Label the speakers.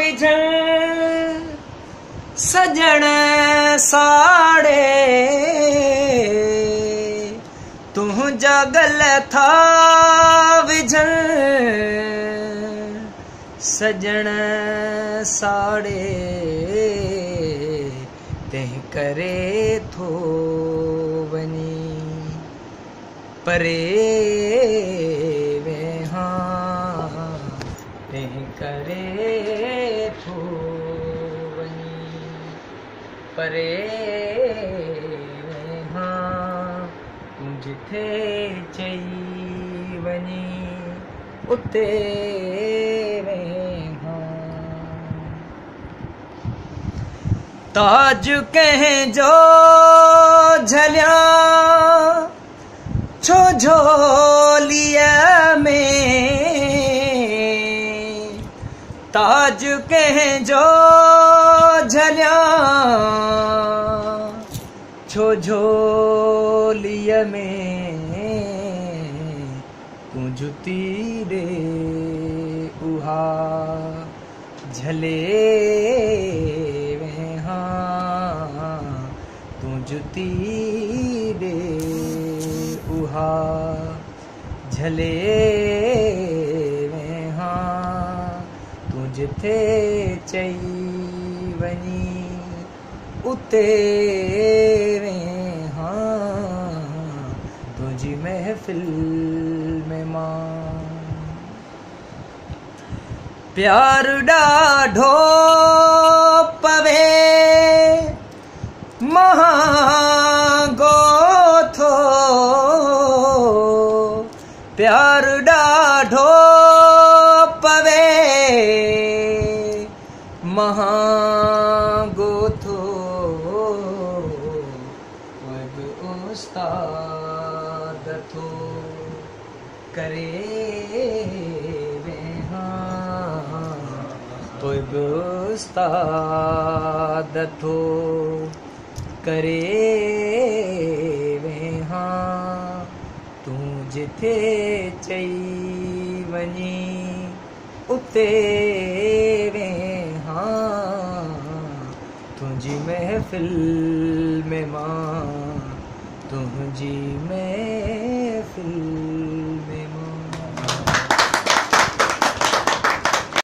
Speaker 1: विझण सजण साड़े तुंहिंजा गल था विझण सजण साड़े तंहिं करे थो वञी परे वेहां तंहिं करे थो वञी परे वेहां तूं जिथे चई वञी उते वेहां ताज कंहिंजो झलिया छो झोलीअ में ताज कंहिंजो झलिया छो झोलीअ में तूं जुती ॾे उहा झले वेहां तूं जुती ॾे उहा झले वेहां तूं जिथे चई वञी उते वेहां तुंहिंजी महफ़िल में मां प्यार ॾाढो पवे महांगो थो प्यार ॾाढो पवे महांगो थो कोई बि उस्ताद थो करे वेहां कोई बि उस्ताद थो करे वेहां तूं जिथे चई वञी उते वेहां तुंहिंजी महफ़िल में मां तुंहिंजी महफ़िल में